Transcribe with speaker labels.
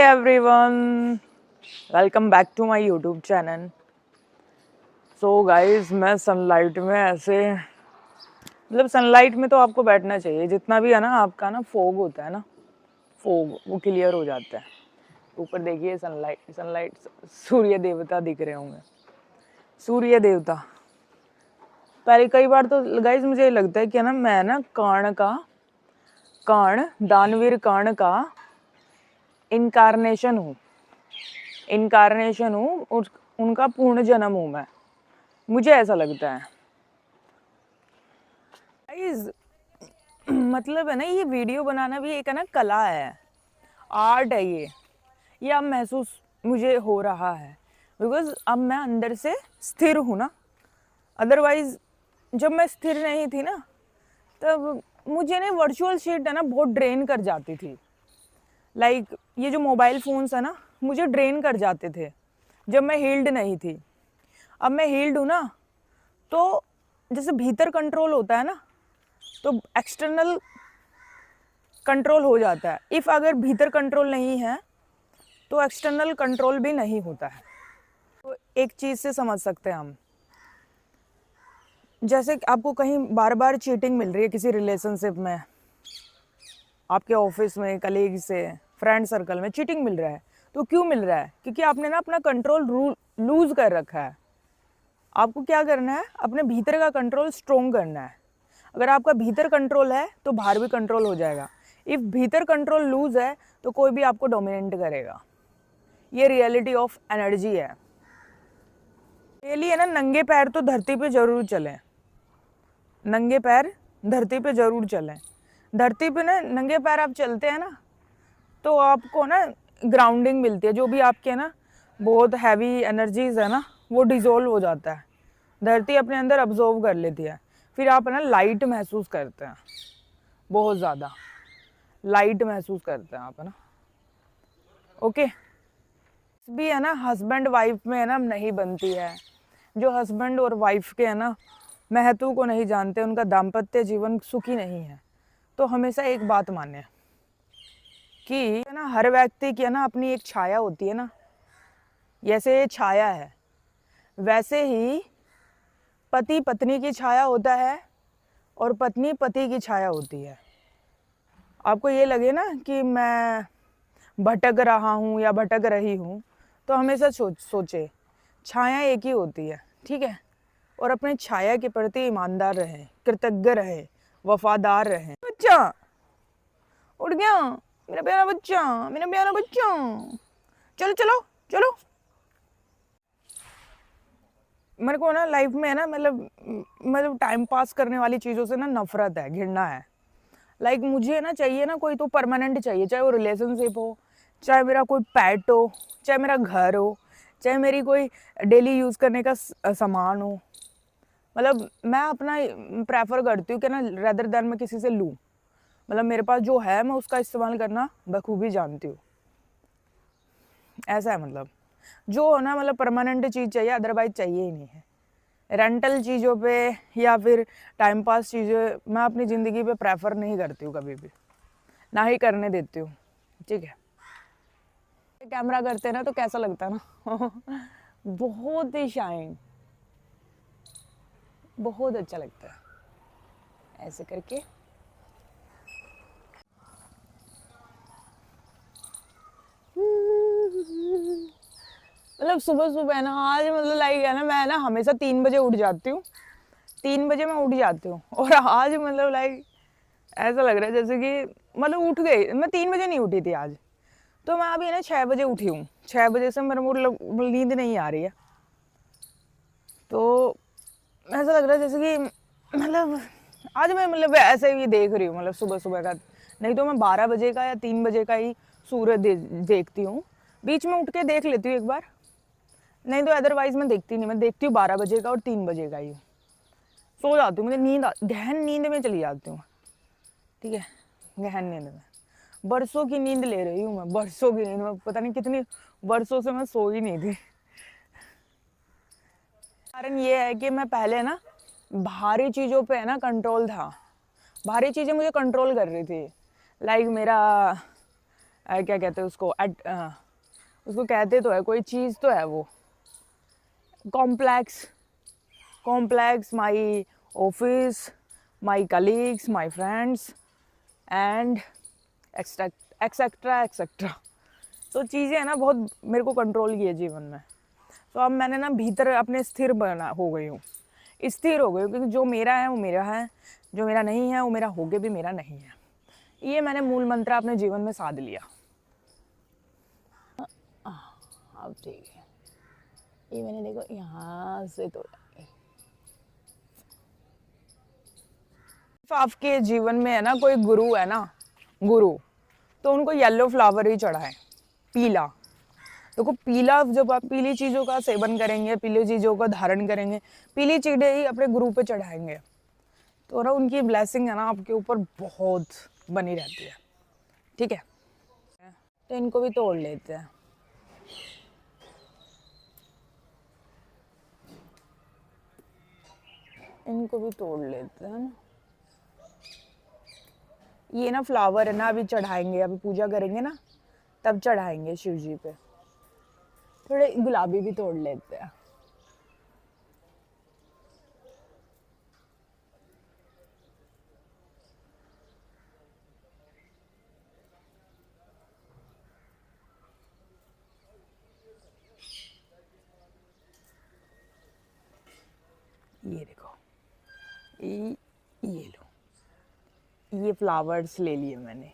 Speaker 1: everyone, welcome back to my YouTube channel. So guys, मैं sunlight में ऐसे मतलब सनलाइट में तो आपको बैठना चाहिए, जितना भी है ना आपका ना फॉग होता है ना, फॉग वो क्लियर हो जाता है। ऊपर देखिए सनलाइट सूर्य देवता दिख रहे होंगे, सूर्य देवता। पहले कई बार तो गाइज मुझे लगता है कि ना मैं ना दानवीर कर्ण का इनकारनेशन हूँ उनका पूर्ण जन्म हूँ मैं, मुझे ऐसा लगता है गाइस। मतलब है ना, ये वीडियो बनाना भी एक है ना कला है, आर्ट है ये अब महसूस मुझे हो रहा है, बिकॉज अब मैं अंदर से स्थिर हूँ ना। अदरवाइज जब मैं स्थिर नहीं थी ना, तब मुझे ना वर्चुअल शीट है ना बहुत ड्रेन कर जाती थी। लाइक ये जो मोबाइल फ़ोन्स है ना, मुझे ड्रेन कर जाते थे जब मैं हील्ड नहीं थी। अब मैं हील्ड हूँ ना, तो जैसे भीतर कंट्रोल होता है ना, तो एक्सटर्नल कंट्रोल हो जाता है। इफ़ अगर भीतर कंट्रोल नहीं है तो एक्सटर्नल कंट्रोल भी नहीं होता है। तो एक चीज़ से समझ सकते हैं हम, जैसे आपको कहीं बार बार चीटिंग मिल रही है किसी रिलेशनशिप में, आपके ऑफिस में, कलीग से, फ्रेंड सर्कल में चीटिंग मिल रहा है, तो क्यों मिल रहा है? क्योंकि आपने ना अपना कंट्रोल लूज कर रखा है। आपको क्या करना है? अपने भीतर का कंट्रोल स्ट्रोंग करना है। अगर आपका भीतर कंट्रोल है तो बाहर भी कंट्रोल हो जाएगा। इफ भीतर कंट्रोल लूज है तो कोई भी आपको डोमिनेट करेगा। ये रियलिटी ऑफ एनर्जी है। डेली है ना नंगे पैर तो धरती पे जरूर चलें, नंगे पैर धरती पे जरूर चलें। धरती पे ना नंगे पैर आप चलते हैं ना, तो आपको ना ग्राउंडिंग मिलती है। जो भी आपके ना बहुत हैवी एनर्जीज है ना, वो डिजोल्व हो जाता है, धरती अपने अंदर अब्जॉर्व कर लेती है। फिर आप ना लाइट महसूस करते हैं, बहुत ज़्यादा लाइट महसूस करते हैं आप, है ना। ओके, भी है ना हस्बैंड वाइफ में है ना नहीं बनती है। जो हस्बैंड और वाइफ के है ना महत्व को नहीं जानते, उनका दाम्पत्य जीवन सुखी नहीं है। तो हमेशा एक बात माने कि है ना हर व्यक्ति की है ना अपनी एक छाया होती है ना। जैसे ये छाया है, वैसे ही पति पत्नी की छाया होता है और पत्नी पति की छाया होती है। आपको ये लगे ना कि मैं भटक रहा हूँ या भटक रही हूँ, तो हमेशा सोचे छाया एक ही होती है, ठीक है। और अपने छाया के प्रति ईमानदार रहें, कृतज्ञ रहें, वफादार रहें। बच्चा उठ गया, मेरा प्यारा बच्चा, मेरा प्यारा बच्चा, चलो चलो चलो। मेरे को ना लाइफ में है ना मतलब टाइम पास करने वाली चीज़ों से ना नफरत है, घृणा है। लाइक मुझे ना चाहिए ना कोई तो परमानेंट चाहिए, चाहे वो रिलेशनशिप हो, चाहे मेरा कोई पैट हो, चाहे मेरा घर हो, चाहे मेरी कोई डेली यूज़ करने का सामान हो। मतलब मैं अपना प्रेफर करती हूँ कि ना रेदर देन मैं किसी से लूँ। मतलब मेरे पास जो है मैं उसका इस्तेमाल करना बखूबी जानती हूँ। ऐसा है, मतलब जो ना मतलब परमानेंट चीज़ चाहिए, अदरवाइज चाहिए ही नहीं है। रेंटल चीज़ों पे या फिर टाइम पास चीज़ें मैं अपनी ज़िंदगी पे प्रेफर नहीं करती हूँ कभी भी, ना ही करने देती हूँ, ठीक है। कैमरा करते हैं ना तो कैसा लगता है ना बहुत ही शाइन, बहुत अच्छा लगता है ऐसे करके। मतलब सुबह सुबह ना आज मतलब लाइक है ना, मैं ना हमेशा 3 बजे उठ जाती हूँ, 3 बजे मैं उठ जाती हूँ। और आज मतलब लाइक ऐसा लग रहा है जैसे कि मतलब उठ गई। मैं 3 बजे नहीं उठी थी आज, तो मैं अभी ना 6 बजे उठी हूँ। 6 बजे से मेरे को नींद नहीं आ रही है, तो ऐसा लग रहा है जैसे कि मतलब आज मैं मतलब ऐसे ही देख रही हूँ, मतलब सुबह सुबह का। नहीं तो मैं 12 बजे का या 3 बजे का ही सूरज देखती हूँ। बीच में उठ के देख लेती हूँ एक बार, नहीं तो अदरवाइज मैं देखती नहीं। मैं देखती हूँ 12 बजे का और 3 बजे का ही। सो जाती हूँ, मुझे गहन नींद में चली जाती हूँ, ठीक है। गहन नींद में बरसों की नींद ले रही हूँ मैं, बरसों की नींद में। पता नहीं कितनी बरसों से मैं सो ही नहीं थी। कारण ये है कि मैं पहले ना भारी चीज़ों पे है ना कंट्रोल था, भारी चीज़ें मुझे कंट्रोल कर रही थी। लाइक मेरा क्या कहते हैं उसको, उसको कहते तो है, कोई चीज़ तो है वो, complex, complex my office, my colleagues, my friends and etcetera etcetera. तो चीज़ें है ना बहुत मेरे को कंट्रोल की है जीवन में। तो अब मैंने ना भीतर अपने स्थिर बना हो गई हूँ, स्थिर हो गई हूँ, क्योंकि जो मेरा है वो मेरा है, जो मेरा नहीं है वो मेरा होके भी मेरा नहीं है। ये मैंने मूल मंत्र अपने जीवन में साध लिया। अब ठीक है, ये मैंने देखो यहाँ से तो आपके जीवन में है ना कोई गुरु है ना, गुरु, तो उनको येलो फ्लावर ही चढ़ाएं, पीला। देखो पीला, जब आप पीली चीज़ों का सेवन करेंगे, पीली चीज़ों का धारण करेंगे, पीली चीज़ें ही अपने गुरु पे चढ़ाएंगे, तो ना उनकी ब्लेसिंग है ना आपके ऊपर बहुत बनी रहती है। ठीक है, तो इनको भी तोड़ लेते हैं। इनको भी तोड़ लेते हैं ना। ये ना फ्लावर है ना, अभी चढ़ाएंगे, अभी पूजा करेंगे ना तब चढ़ाएंगे शिव जी पे। थोड़े गुलाबी भी तोड़ लेते हैं। ये देखो, ये लो, ये फ्लावर्स ले लिए मैंने,